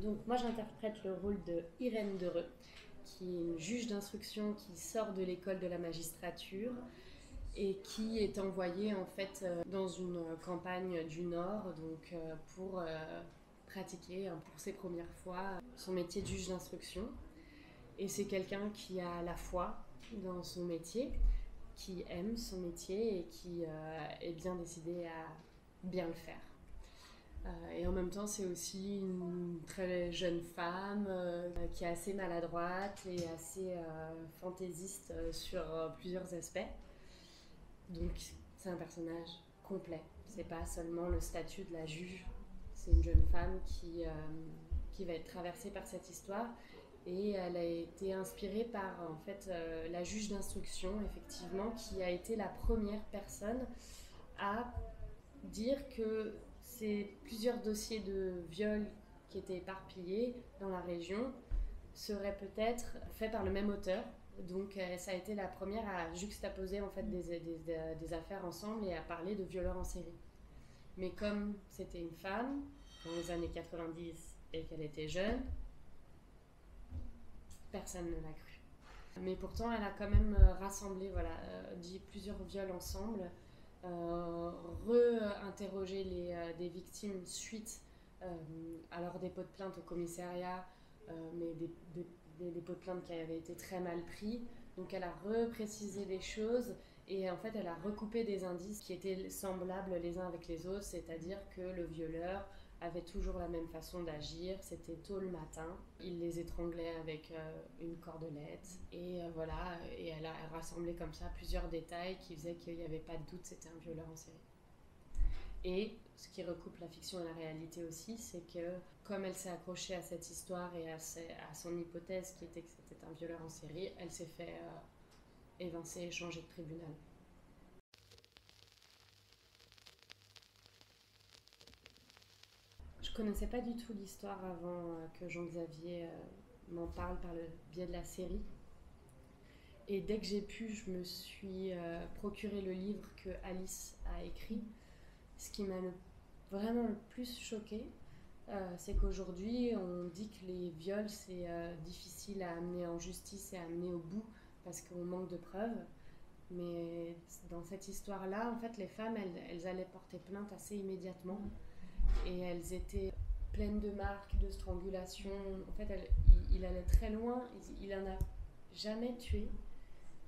Donc moi j'interprète le rôle de Irène Dereux, qui est une juge d'instruction qui sort de l'école de la magistrature et qui est envoyée en fait dans une campagne du Nord pour pratiquer pour ses premières fois son métier de juge d'instruction. Et c'est quelqu'un qui a la foi dans son métier, qui aime son métier et qui est bien décidé à bien le faire. Et en même temps, c'est aussi une très jeune femme qui est assez maladroite et assez fantaisiste sur plusieurs aspects. Donc, c'est un personnage complet. C'est pas seulement le statut de la juge. C'est une jeune femme qui va être traversée par cette histoire. Et elle a été inspirée par en fait la juge d'instruction, effectivement, qui a été la première personne à dire que ces plusieurs dossiers de viol qui étaient éparpillés dans la région seraient peut-être faits par le même auteur. Donc ça a été la première à juxtaposer en fait des affaires ensemble et à parler de violeurs en série. Mais comme c'était une femme dans les années 90 et qu'elle était jeune, personne ne l'a cru. Mais pourtant, elle a quand même rassemblé, dit plusieurs viols ensemble, re-interroger des victimes suite à leur dépôt de plainte au commissariat, mais des dépôts de plainte qui avaient été très mal pris. Donc elle a reprécisé des choses et en fait elle a recoupé des indices qui étaient semblables les uns avec les autres, c'est-à-dire que le violeur avait toujours la même façon d'agir, c'était tôt le matin, il les étranglait avec une cordelette et voilà, et elle a rassemblé comme ça plusieurs détails qui faisaient qu'il n'y avait pas de doute, c'était un violeur en série. Et ce qui recoupe la fiction et la réalité aussi, c'est que comme elle s'est accrochée à cette histoire et à son hypothèse qui était que c'était un violeur en série, elle s'est fait évincer et changer de tribunal. Je connaissais pas du tout l'histoire avant que Jean-Xavier m'en parle par le biais de la série. Et dès que j'ai pu, je me suis procuré le livre que Alice a écrit. Ce qui m'a vraiment le plus choqué, c'est qu'aujourd'hui, on dit que les viols, c'est difficile à amener en justice et à amener au bout parce qu'on manque de preuves. Mais dans cette histoire-là, en fait, les femmes, elles allaient porter plainte assez immédiatement. Et elles étaient pleines de marques, de strangulation. En fait, il allait très loin. Il en a jamais tué,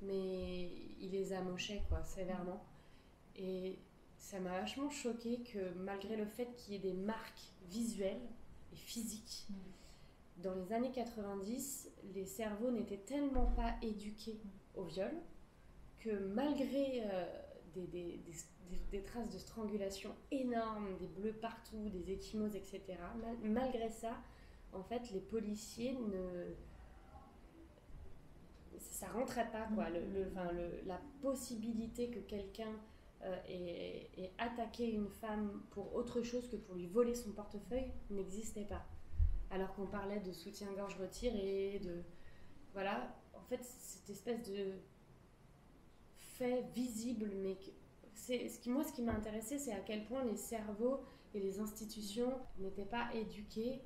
mais il les amochait, quoi, sévèrement. Et ça m'a vachement choquée que malgré le fait qu'il y ait des marques visuelles et physiques, dans les années 90, les cerveaux n'étaient tellement pas éduqués au viol que malgré des traces de strangulation énormes, des bleus partout, des ecchymoses, etc., malgré ça, en fait, les policiers ça rentrait pas, quoi. La possibilité que quelqu'un ait attaqué une femme pour autre chose que pour lui voler son portefeuille n'existait pas. Alors qu'on parlait de soutien-gorge retiré, de... Voilà, en fait, cette espèce de fait visible, mais ce qui m'a intéressé, c'est à quel point les cerveaux et les institutions n'étaient pas éduqués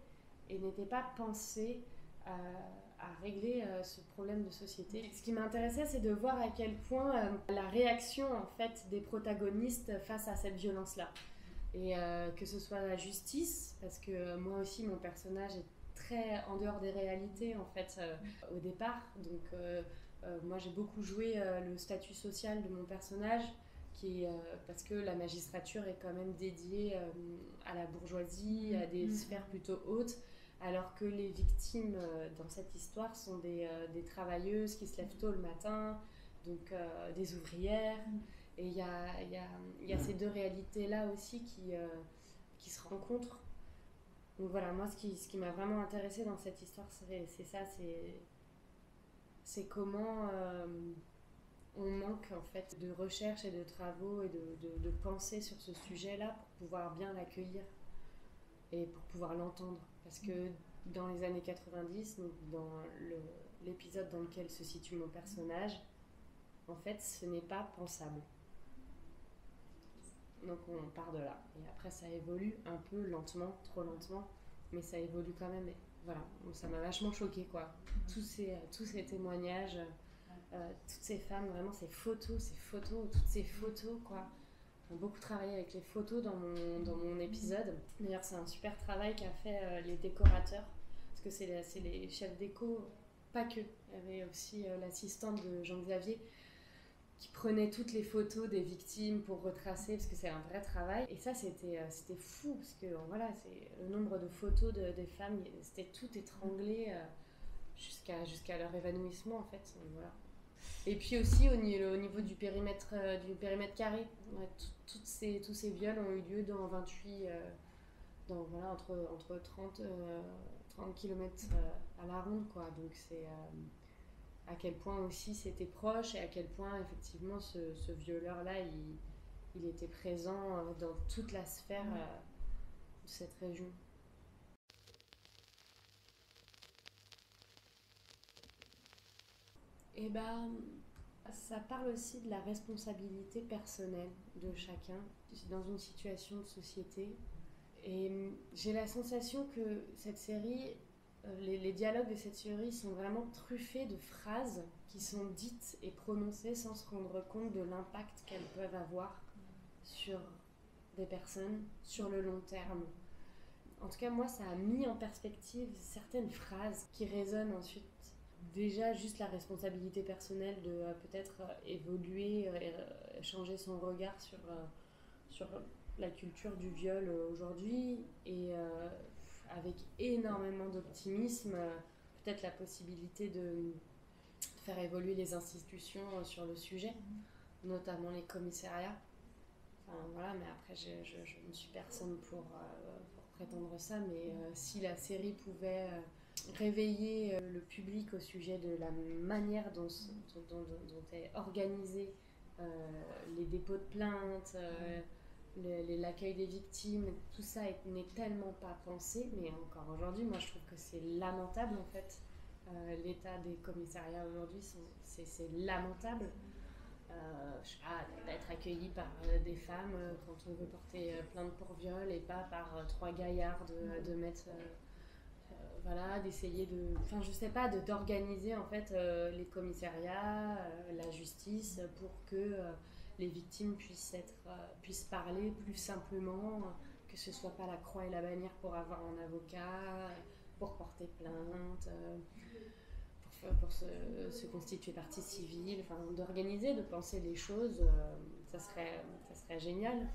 et n'étaient pas pensés à régler ce problème de société. Ce qui m'intéressait, c'est de voir à quel point la réaction en fait des protagonistes face à cette violence-là. Et que ce soit la justice, parce que moi aussi, mon personnage est très en dehors des réalités en fait au départ. Donc moi, j'ai beaucoup joué le statut social de mon personnage, parce que la magistrature est quand même dédiée à la bourgeoisie, à des sphères plutôt hautes, alors que les victimes dans cette histoire sont des travailleuses qui se lèvent tôt le matin, donc des ouvrières. Et il y a ces deux réalités-là aussi qui se rencontrent. Donc voilà, moi, ce qui m'a vraiment intéressée dans cette histoire, c'est ça, c'est comment on manque en fait de recherche et de travaux et de pensée sur ce sujet-là pour pouvoir bien l'accueillir et pour pouvoir l'entendre. Parce que dans les années 90, donc dans l'épisode dans lequel se situe mon personnage, en fait, ce n'est pas pensable. Donc on part de là. Et après, ça évolue un peu lentement, trop lentement. mais ça évolue quand même. Et voilà, ça m'a vachement choquée, quoi. Tous ces témoignages, toutes ces femmes, vraiment toutes ces photos, quoi. J'ai beaucoup travaillé avec les photos dans mon épisode. D'ailleurs, c'est un super travail qu'a fait les décorateurs, parce que c'est les chefs déco, pas que. Il y avait aussi l'assistante de Jean-Xavier qui prenait toutes les photos des victimes pour retracer, parce que c'est un vrai travail. Et ça, c'était fou, parce que voilà, c'est le nombre de photos des femmes, c'était tout étranglé jusqu'à leur évanouissement, en fait. Donc, voilà. Et puis aussi au niveau du périmètre carré, ouais, tous ces viols ont eu lieu dans 28, voilà, entre 30 km à la ronde, quoi. Donc c'est à quel point aussi c'était proche et à quel point effectivement ce violeur-là, il était présent dans toute la sphère de cette région. Et ben, ça parle aussi de la responsabilité personnelle de chacun dans une situation de société. Et j'ai la sensation que cette série, les dialogues de cette série sont vraiment truffés de phrases qui sont dites et prononcées sans se rendre compte de l'impact qu'elles peuvent avoir sur des personnes sur le long terme. En tout cas, moi, ça a mis en perspective certaines phrases qui résonnent ensuite. Déjà, juste la responsabilité personnelle de peut-être évoluer, changer son regard sur la culture du viol aujourd'hui, et avec énormément d'optimisme, peut-être la possibilité de faire évoluer les institutions sur le sujet, notamment les commissariats. Enfin, voilà, mais après, je ne suis personne pour prétendre ça, mais si la série pouvait réveiller le public au sujet de la manière dont est organisé les dépôts de plaintes, l'accueil des victimes, tout ça n'est tellement pas pensé, mais encore aujourd'hui, moi je trouve que c'est lamentable en fait. L'état des commissariats aujourd'hui, c'est lamentable. Je sais pas, d'être accueilli par des femmes quand on veut porter plainte pour viol et pas par trois gaillards de mettre voilà, d'essayer de, enfin je sais pas, d'organiser en fait les commissariats, la justice pour que les victimes puissent parler plus simplement, que ce soit pas la croix et la bannière pour avoir un avocat, pour porter plainte, pour se constituer partie civile, enfin d'organiser, de penser les choses, ça serait génial.